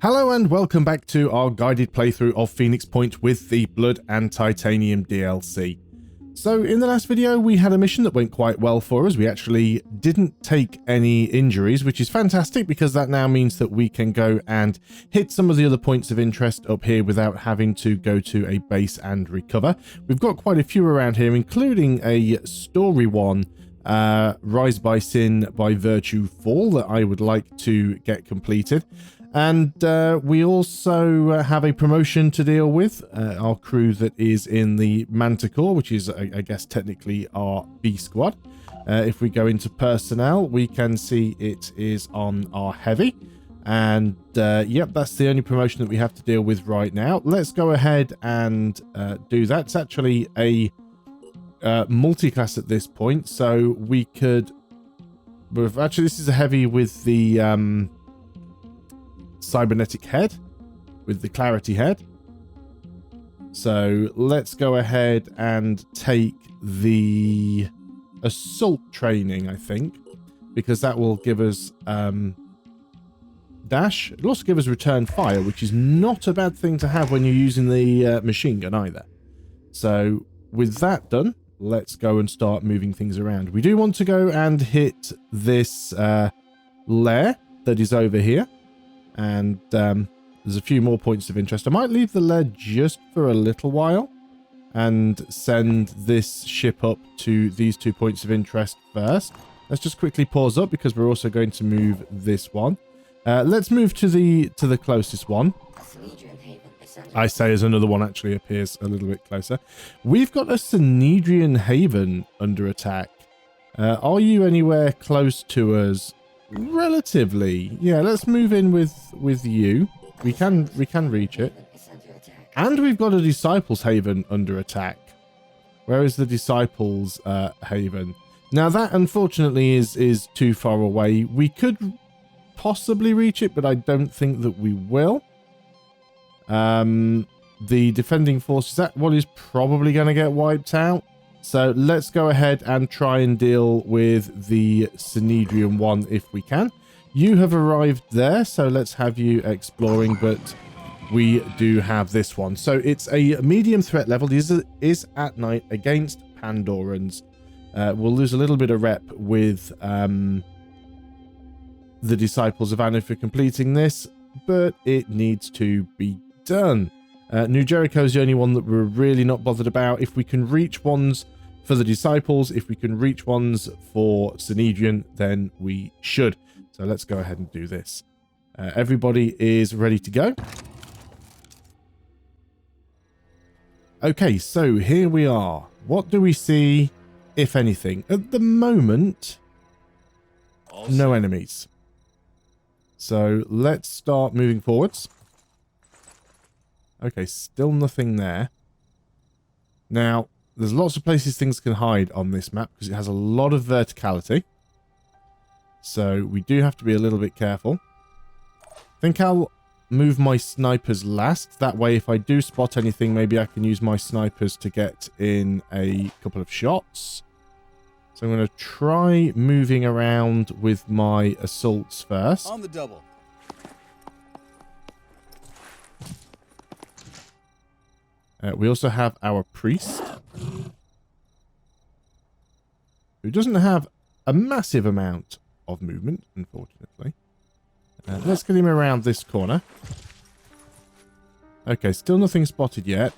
Hello and welcome back to our guided playthrough of Phoenix Point with the Blood and Titanium DLC. So in the last video we had a mission that went quite well for us. We actually didn't take any injuries, which is fantastic because that now means that we can go and hit some of the other points of interest up here without having to go to a base and recover. We've got quite a few around here, including a story one, Rise by Sin by Virtue Fall, that I would like to get completed. And we also have a promotion to deal with. Our crew that is in the Manticore, which is, I guess, technically our B squad. If we go into personnel, we can see it is on our heavy. And yep, that's the only promotion that we have to deal with right now. Let's go ahead and do that. It's actually a multi-class at this point, so we could... Actually, this is a heavy with the... cybernetic head with the clarity head. So let's go ahead and take the assault training, I think, because that will give us dash. It'll also give us return fire, which is not a bad thing to have when you're using the machine gun either. So with that done, let's go and start moving things around. We do want to go and hit this lair that is over here. And there's a few more points of interest. I might leave the lair just for a little while and send this ship up to these 2 points of interest first. Let's just quickly pause up because we're also going to move this one. Let's move to the closest one. I say as another one actually appears a little bit closer. We've got a Synedrian Haven under attack. Are you anywhere close to us? Relatively. Yeah, let's move in with you. We can reach it. And we've got a Disciples Haven under attack. Where is the Disciples Haven? Now that unfortunately is too far away. We could possibly reach it, but I don't think that we will. The defending force, is that what is probably going to get wiped out? So let's go ahead and try and deal with the Synedrian one if we can. You have arrived there, so let's have you exploring, but we do have this one. So it's a medium threat level. This is at night against Pandorans. We'll lose a little bit of rep with the Disciples of Anna for completing this, but it needs to be done. New Jericho is the only one that we're really not bothered about. If we can reach ones for the Disciples, if we can reach ones for Synedrian, then we should. So let's go ahead and do this. Everybody is ready to go. Okay, so here we are. What do we see, if anything? At the moment, no enemies. So let's start moving forwards. Okay, still nothing there. Now, there's lots of places things can hide on this map because it has a lot of verticality. So we do have to be a little bit careful. I think I'll move my snipers last. That way, if I do spot anything, maybe I can use my snipers to get in a couple of shots. So I'm going to try moving around with my assaults first. On the double. We also have our priest, who doesn't have a massive amount of movement, unfortunately. Let's get him around this corner. Okay, still nothing spotted yet.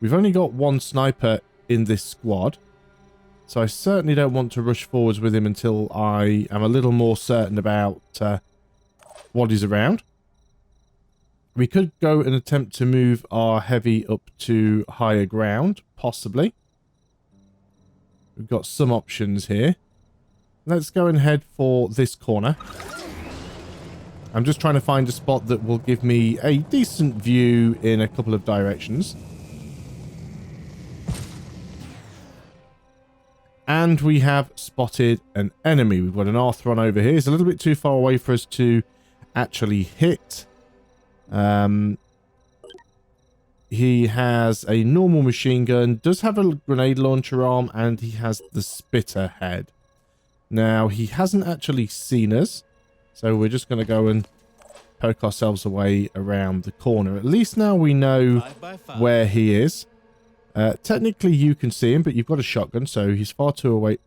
We've only got one sniper in this squad, so I certainly don't want to rush forwards with him until I am a little more certain about what is around. We could go and attempt to move our heavy up to higher ground, possibly. We've got some options here. Let's go and head for this corner. I'm just trying to find a spot that will give me a decent view in a couple of directions. And we have spotted an enemy. We've got an Arthron over here. It's a little bit too far away for us to actually hit. He has a normal machine gun, does have a grenade launcher arm, and he has the spitter head. Now, he hasn't actually seen us, so we're just going to go and poke ourselves away around the corner. At least now we know where he is. Technically, you can see him, but you've got a shotgun, so he's far too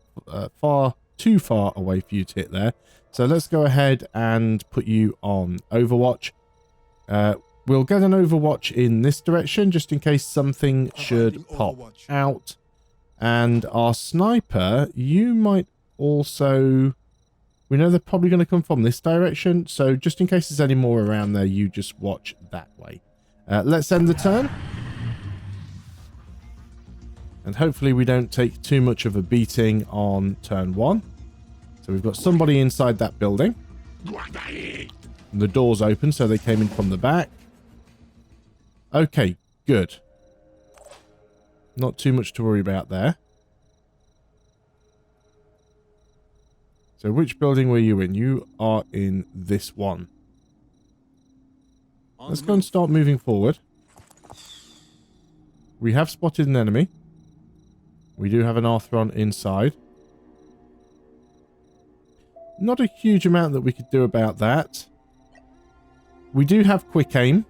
far away for you to hit there. So let's go ahead and put you on Overwatch. We'll get an Overwatch in this direction, just in case something should pop out. And our sniper, you might also... We know they're probably going to come from this direction, so just in case there's any more around there, you just watch that way. Let's end the turn. And hopefully we don't take too much of a beating on turn 1. So we've got somebody inside that building. And the door's open, so they came in from the back. Okay, good. Not too much to worry about there. So which building were you in? You are in this one. Let's go and start moving forward. We have spotted an enemy. We do have an Arthron inside. Not a huge amount that we could do about that. We do have quick aim.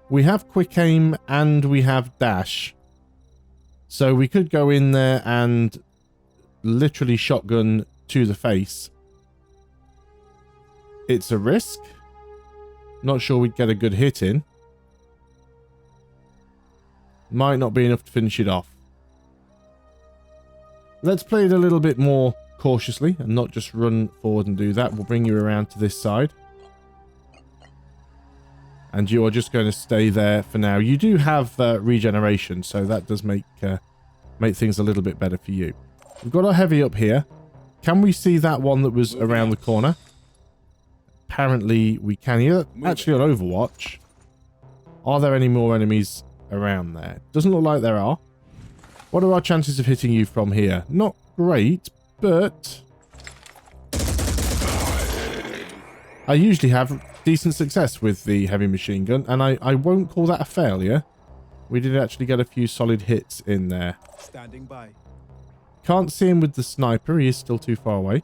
We have quick aim and we have dash. So we could go in there and literally shotgun to the face. It's a risk. Not sure we'd get a good hit in. Might not be enough to finish it off. Let's play it a little bit more cautiously and not just run forward and do that. We'll bring you around to this side. And you are just going to stay there for now. You do have regeneration, so that does make things a little bit better for you. We've got our heavy up here. Can we see that one that was around the corner? Apparently we can. Yeah, actually on Overwatch. Are there any more enemies around there? Doesn't look like there are. What are our chances of hitting you from here? Not great, but I usually have decent success with the heavy machine gun, and I won't call that a failure. We did actually get a few solid hits in there. Standing by. Can't see him with the sniper. He is still too far away.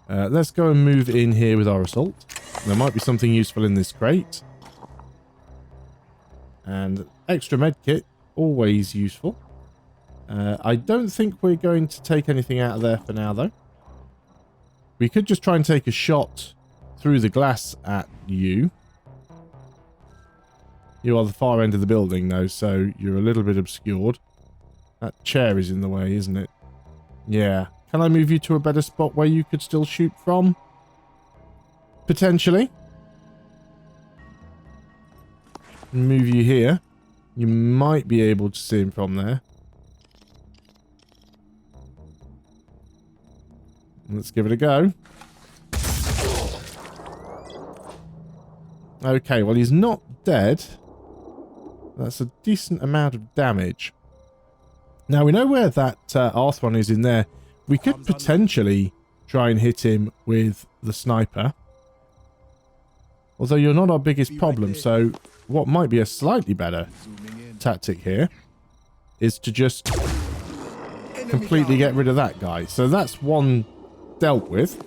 Let's go and move in here with our assault. There might be something useful in this crate. And extra med kit, always useful. I don't think we're going to take anything out of there for now, though. We could just try and take a shot through the glass at you. You are the far end of the building, though, so you're a little bit obscured. That chair is in the way, isn't it? Yeah. Can I move you to a better spot where you could still shoot from? Potentially. Move you here. You might be able to see him from there. Let's give it a go. Okay, well, he's not dead. That's a decent amount of damage. Now, we know where that Arthron is in there. We could potentially try and hit him with the sniper. Although you're not our biggest problem, so what might be a slightly better tactic here is to just completely get rid of that guy. So that's one dealt with.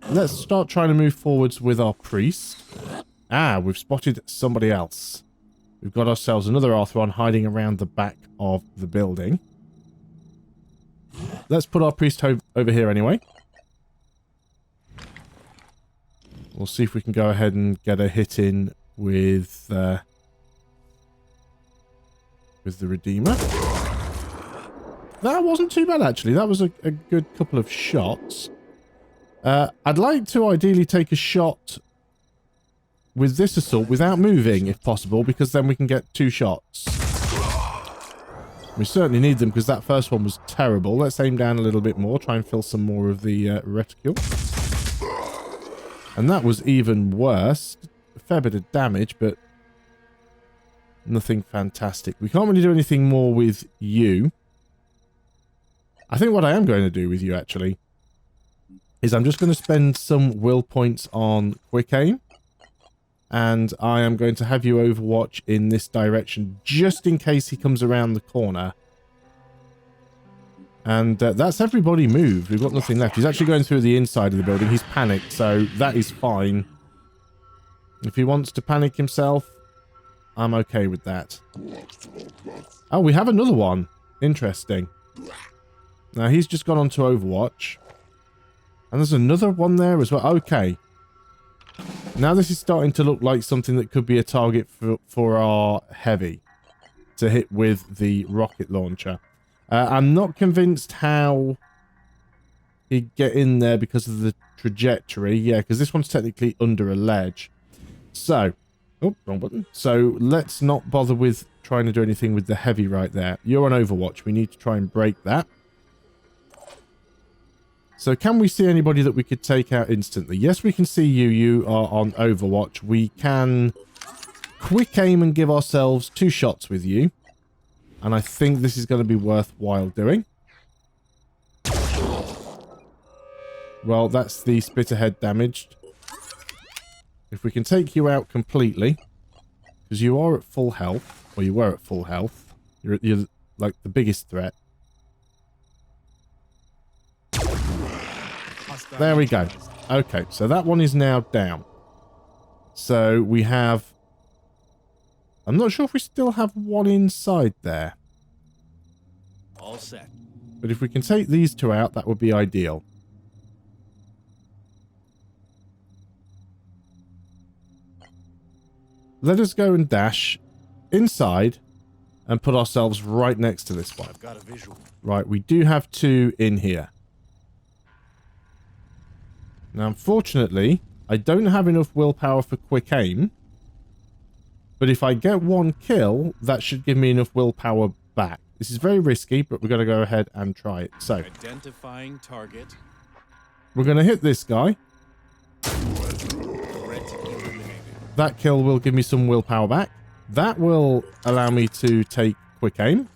Let's start trying to move forwards with our priest. Ah, we've spotted somebody else. We've got ourselves another Arthron hiding around the back of the building. Let's put our priest over here anyway. We'll see if we can go ahead and get a hit in with the Redeemer. That wasn't too bad, actually. That was a good couple of shots. I'd like to ideally take a shot with this assault without moving, if possible, because then we can get 2 shots. We certainly need them, because that first one was terrible. Let's aim down a little bit more, try and fill some more of the reticule. And that was even worse. A fair bit of damage, but nothing fantastic. We can't really do anything more with you. I think what I am going to do with you, actually, is I'm just going to spend some will points on quick aim. And I am going to have you overwatch in this direction, just in case he comes around the corner. And that's everybody moved. We've got nothing left. He's actually going through the inside of the building. He's panicked, so that is fine. If he wants to panic himself, I'm okay with that. Oh, we have another one. Interesting. Now, he's just gone on to Overwatch. And there's another one there as well. Okay. Now this is starting to look like something that could be a target for our heavy to hit with the rocket launcher. I'm not convinced how he'd get in there because of the trajectory. Yeah, because this one's technically under a ledge. So, oh, wrong button. So let's not bother with trying to do anything with the heavy right there. You're on Overwatch. We need to try and break that. So can we see anybody that we could take out instantly? Yes, we can see you. You are on Overwatch. We can quick aim and give ourselves 2 shots with you. And I think this is going to be worthwhile doing. Well, that's the spitter head damaged. If we can take you out completely, because you are at full health, or you were at full health, you're like the biggest threat. There we go. Okay, so that one is now down. So we have... I'm not sure if we still have one inside there. All set. But if we can take these 2 out, that would be ideal. Let us go and dash inside and put ourselves right next to this one. I've got a visual. Right, we do have 2 in here. Now, unfortunately, I don't have enough willpower for quick aim. But if I get 1 kill, that should give me enough willpower back. This is very risky, but we're going to go ahead and try it. So, Identifying target. we're going to hit this guy. That kill will give me some willpower back. That will allow me to take quick aim.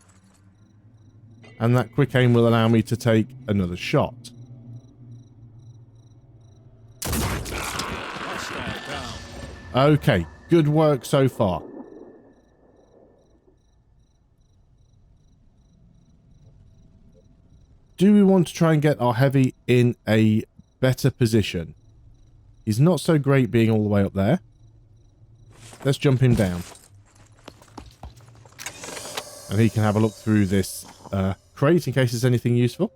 And that quick aim will allow me to take another shot. Okay, good work so far. Do we want to try and get our heavy in a better position? He's not so great being all the way up there. Let's jump him down. And he can have a look through this crate in case there's anything useful.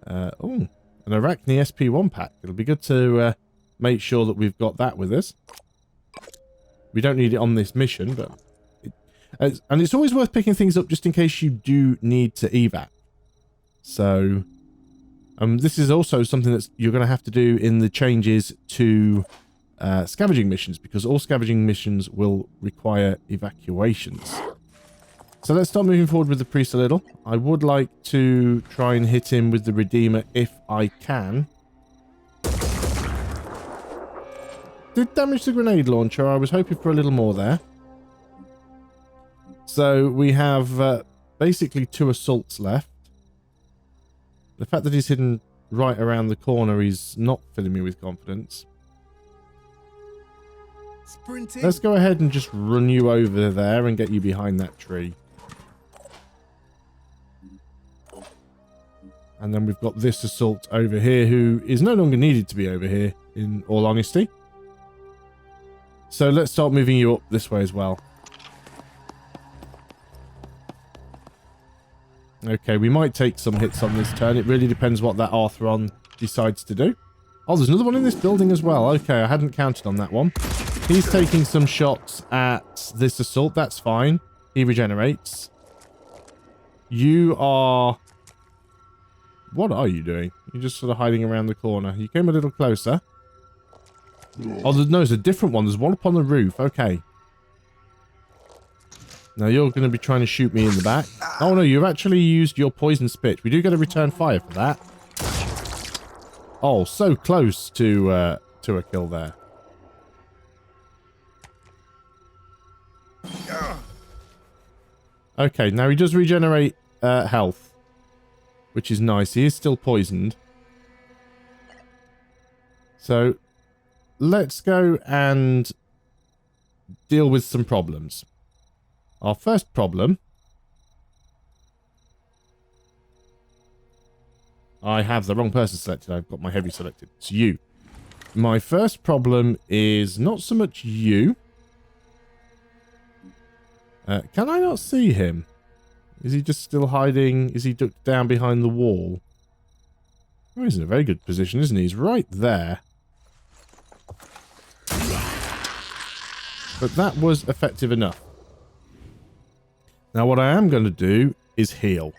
Oh, an Arachne SP1 pack. It'll be good to make sure that we've got that with us. We don't need it on this mission, but... and it's always worth picking things up just in case you do need to evac. So... this is also something that you're going to have to do in the changes to scavenging missions, because all scavenging missions will require evacuations. So let's start moving forward with the priest a little. I would like to try and hit him with the Redeemer if I can. Did damage the grenade launcher. I was hoping for a little more there. So we have basically 2 assaults left. The fact that he's hidden right around the corner is not filling me with confidence. Sprinting. Let's go ahead and just run you over there and get you behind that tree. And then we've got this assault over here who is no longer needed to be over here, in all honesty. So let's start moving you up this way as well. Okay, we might take some hits on this turn. It really depends what that Arthron decides to do. Oh, there's another one in this building as well. Okay, I hadn't counted on that one. He's taking some shots at this assault. That's fine. He regenerates. You are... What are you doing? You're just sort of hiding around the corner. You came a little closer. Oh, no, there's a different one. There's one up on the roof. Okay. Now you're going to be trying to shoot me in the back. Oh, no, you've actually used your poison spit. We do get a return fire for that. Oh, so close to a kill there. Okay, now he does regenerate health, which is nice. He is still poisoned. So, let's go and deal with some problems. Our first problem I have the wrong person selected. I've got my heavy selected. It's you. My first problem is not so much you. Can I not see him? Is he just still hiding? Is he ducked down behind the wall? Oh, he's in a very good position, isn't he? He's right there. But that was effective enough. Now what I am going to do is heal.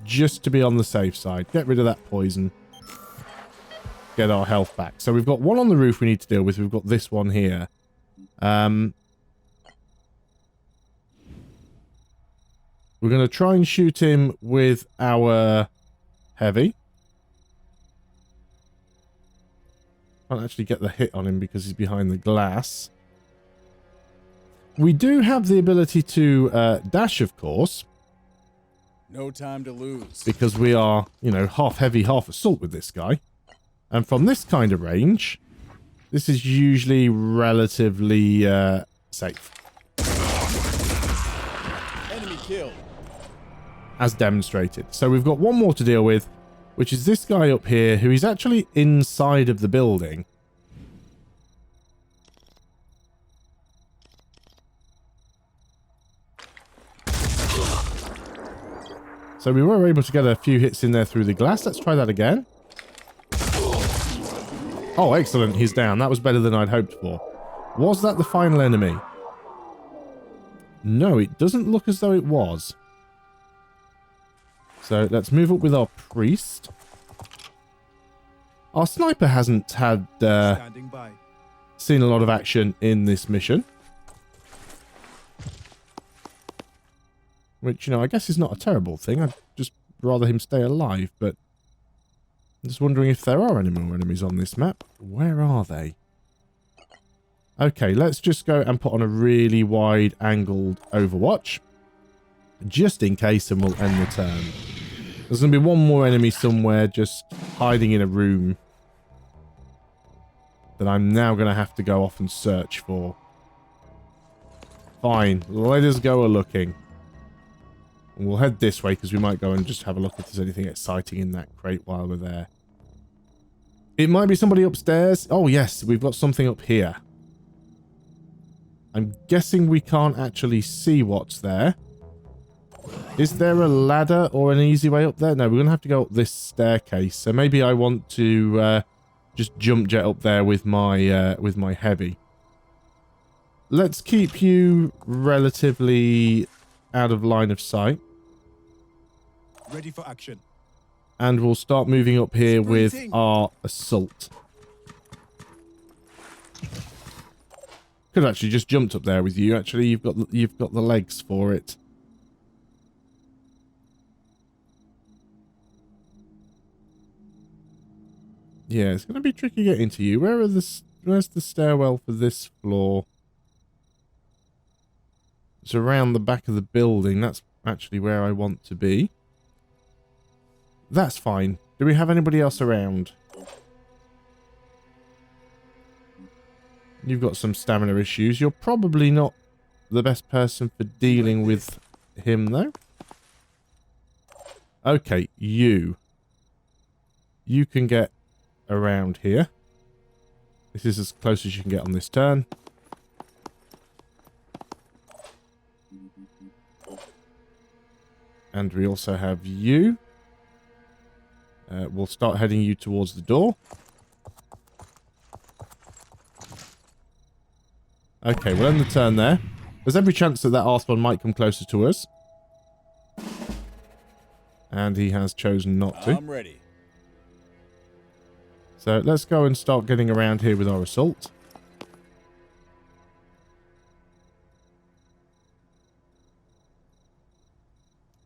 Just to be on the safe side. Get rid of that poison. Get our health back. So we've got one on the roof we need to deal with. We've got this one here. We're going to try and shoot him with our heavy. Can't actually get the hit on him because he's behind the glass. We do have the ability to dash, of course. No time to lose. Because we are, you know, half heavy, half assault with this guy. And from this kind of range, this is usually relatively safe. Enemy killed. As demonstrated. So we've got one more to deal with, which is this guy up here, who is actually inside of the building. So we were able to get a few hits in there through the glass. Let's try that again. Oh, excellent. He's down. That was better than I'd hoped for. Was that the final enemy? No, it doesn't look as though it was. So let's move up with our priest. Our sniper hasn't had seen a lot of action in this mission. Which, you know, I guess is not a terrible thing. I'd just rather him stay alive, but I'm just wondering if there are any more enemies on this map. Where are they? Okay, let's just go and put on a really wide-angled overwatch. Just in case, and we'll end the turn. There's going to be one more enemy somewhere just hiding in a room that I'm now going to have to go off and search for. Fine, let us go a-looking. And we'll head this way because we might go and just have a look if there's anything exciting in that crate while we're there. It might be somebody upstairs. Oh, yes, we've got something up here. I'm guessing we can't actually see what's there. Is there a ladder or an easy way up there? No, we're going to have to go up this staircase. So maybe I want to just jump jet up there with my heavy. Let's keep you relatively out of line of sight. Ready for action. And we'll start moving up here with our assault. Could actually just jumped up there with you. Actually, you've got the legs for it. Yeah, it's going to be tricky getting to you. Where's the stairwell for this floor? It's around the back of the building. That's actually where I want to be. That's fine. Do we have anybody else around? You've got some stamina issues. You're probably not the best person for dealing with him, though. Okay, you. You can get around here. This is as close as you can get on this turn. And we also have you. We'll start heading you towards the door. Okay, we'll end the turn there. There's every chance that Arthur might come closer to us. And he has chosen not to. I'm ready. So let's go and start getting around here with our assault.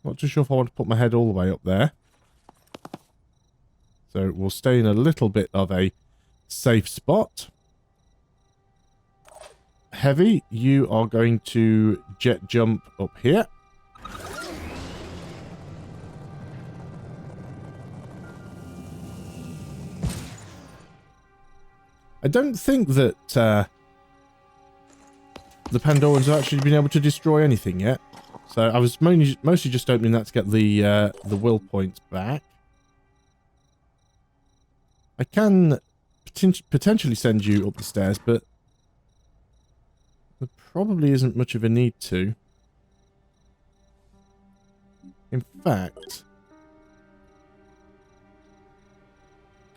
Not too sure if I want to put my head all the way up there. So we'll stay in a little bit of a safe spot. Heavy, you are going to jet jump up here. I don't think that the Pandorans have actually been able to destroy anything yet. So I was mostly just opening that to get the will points back. I can potentially send you up the stairs, but there probably isn't much of a need to. In fact...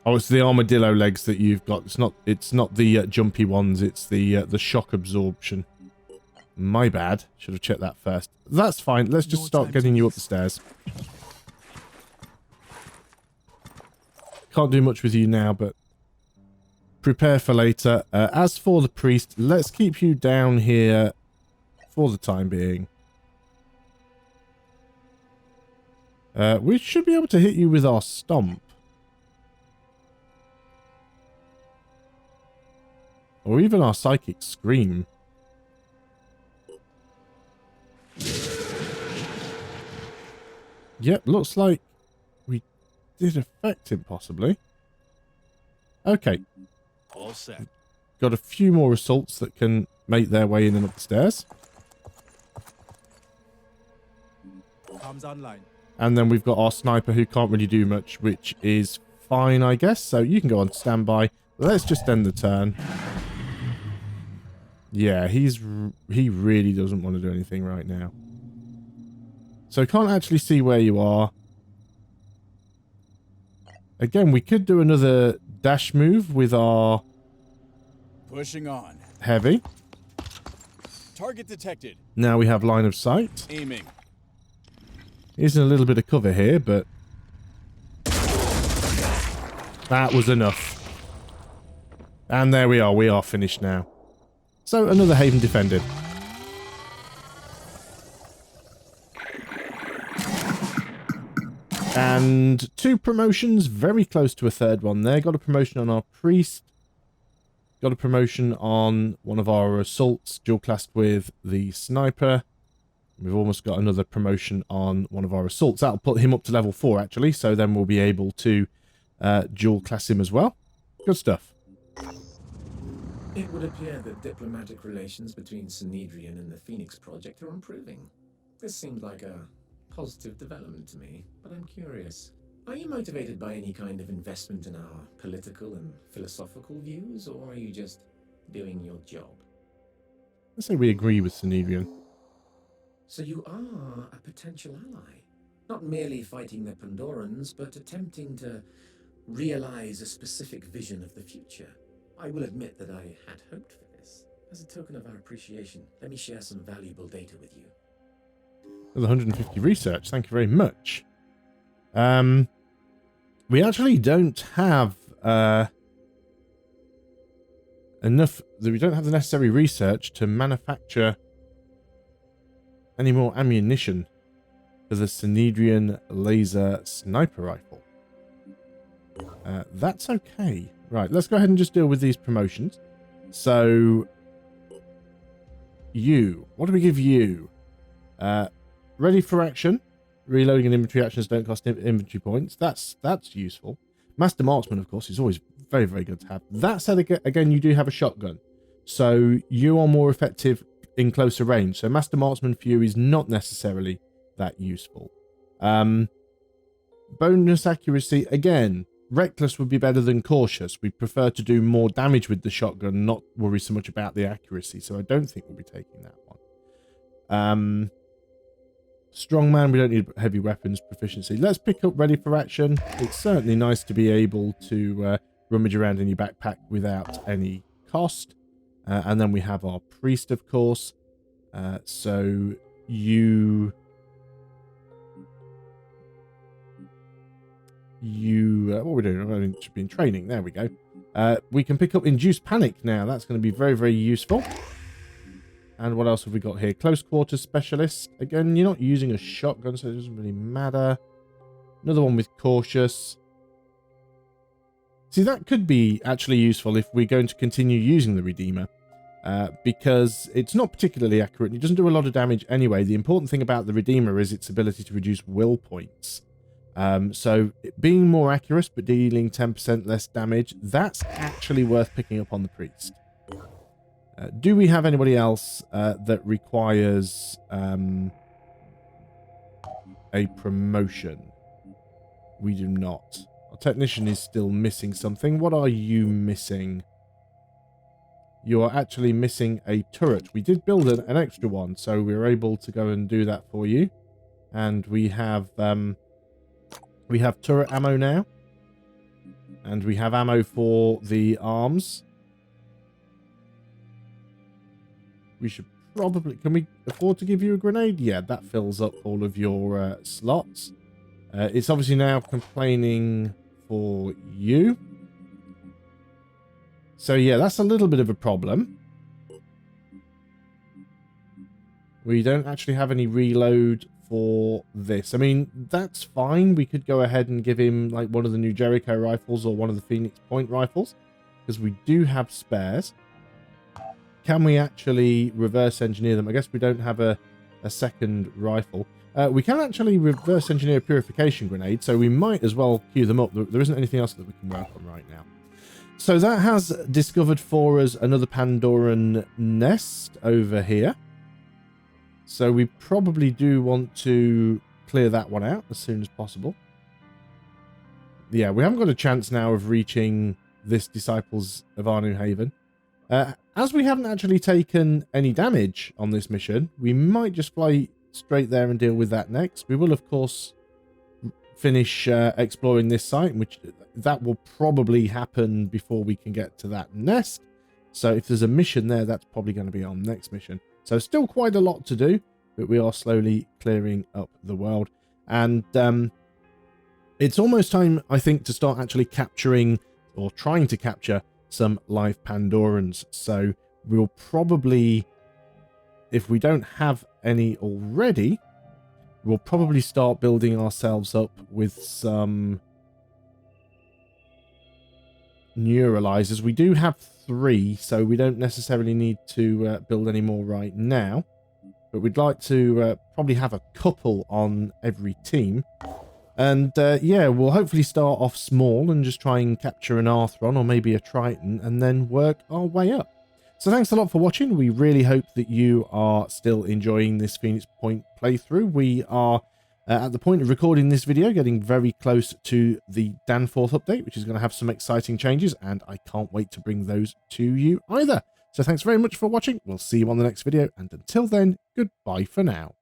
Oh, it's the armadillo legs that you've got. It's not the jumpy ones. It's the shock absorption. My bad. Should have checked that first. That's fine. Let's just start getting you up the stairs. Can't do much with you now, but prepare for later. As for the priest, let's keep you down here for the time being. We should be able to hit you with our stomp. Or even our psychic scream. Yep, looks like we did affect him, possibly. Okay. All set. Got a few more assaults that can make their way in and up the stairs. Comms online. And then we've got our sniper who can't really do much, which is fine, I guess. So you can go on standby. Let's just end the turn. Yeah, he really doesn't want to do anything right now. So can't actually see where you are. Again, we could do another dash move with our Pushing on. heavy. Target detected. Now we have line of sight. Aiming. He's in a little bit of cover here, but that was enough. And there we are. We are finished now. So another haven defended. And 2 promotions, very close to a third one there. Got a promotion on our priest. Got a promotion on one of our assaults, dual classed with the sniper. We've almost got another promotion on one of our assaults. That'll put him up to level 4, actually. So then we'll be able to dual class him as well. Good stuff. It would appear that diplomatic relations between Synedrian and the Phoenix Project are improving. This seemed like a positive development to me, but I'm curious. Are you motivated by any kind of investment in our political and philosophical views, or are you just doing your job? Let's say we agree with Synedrian. So you are a potential ally. Not merely fighting the Pandorans, but attempting to realize a specific vision of the future. I will admit that I had hoped for this. As a token of our appreciation, let me share some valuable data with you. There's 150 research. Thank you very much. We actually don't have enough. We don't have the necessary research to manufacture any more ammunition for the Synedrian laser sniper rifle. That's okay. Right, let's go ahead and just deal with these promotions. So, you. What do we give you? Ready for action. Reloading and inventory actions don't cost inventory points. That's useful. Master Marksman, of course, is always very, very good to have. That said, again, you do have a shotgun. So, you are more effective in closer range. So, Master Marksman for you is not necessarily that useful. Bonus accuracy, again, reckless would be better than cautious. We prefer to do more damage with the shotgun, not worry so much about the accuracy. So I don't think we'll be taking that one. Strongman, we don't need heavy weapons proficiency. Let's pick up ready for action. It's certainly nice to be able to rummage around in your backpack without any cost. And then we have our priest, of course. So you... what are we doing? We should be in training. There we go. We can pick up Induced Panic now. That's going to be very, very useful. And what else have we got here? Close Quarters Specialist. Again, you're not using a shotgun, so it doesn't really matter. Another one with Cautious. See, that could be actually useful if we're going to continue using the Redeemer. Because it's not particularly accurate. It doesn't do a lot of damage anyway. The important thing about the Redeemer is its ability to reduce will points. So being more accurate but dealing 10% less damage, that's actually worth picking up on the priest. Do we have anybody else that requires a promotion? We do not. I'll technician is still missing something. What are you missing? You are actually missing a turret. We did build an extra one, so we were able to go and do that for you. And we have turret ammo now. And we have ammo for the arms. We should probably... Can we afford to give you a grenade? Yeah, that fills up all of your slots. It's obviously now complaining for you. So yeah, that's a little bit of a problem. We don't actually have any reload for this. I mean, that's fine. We could go ahead and give him like one of the new Jericho rifles or one of the Phoenix Point rifles, because we do have spares. Can we actually reverse engineer them? I guess we don't have a second rifle. We can actually reverse engineer a purification grenade, so we might as well queue them up. There isn't anything else that we can work on right now. So that has discovered for us another Pandoran nest over here. So we probably do want to clear that one out as soon as possible. Yeah, we haven't got a chance now of reaching this Disciples of Arnu Haven. As we haven't actually taken any damage on this mission, we might just fly straight there and deal with that next. We will, of course, finish exploring this site, which that will probably happen before we can get to that nest. So if there's a mission there, that's probably going to be our next mission. So still quite a lot to do, but we are slowly clearing up the world. And it's almost time, I think, to start actually capturing or trying to capture some live Pandorans. So we'll probably, if we don't have any already, we'll probably start building ourselves up with some neuralizers. We do have 3, so we don't necessarily need to build any more right now. But we'd like to probably have a couple on every team. And yeah, we'll hopefully start off small and just try and capture an Arthron or maybe a Triton and then work our way up. So thanks a lot for watching. We really hope that you are still enjoying this Phoenix Point playthrough. We are at the point of recording this video, getting very close to the Danforth update, which is going to have some exciting changes, and I can't wait to bring those to you either. So thanks very much for watching. We'll see you on the next video, and until then, goodbye for now.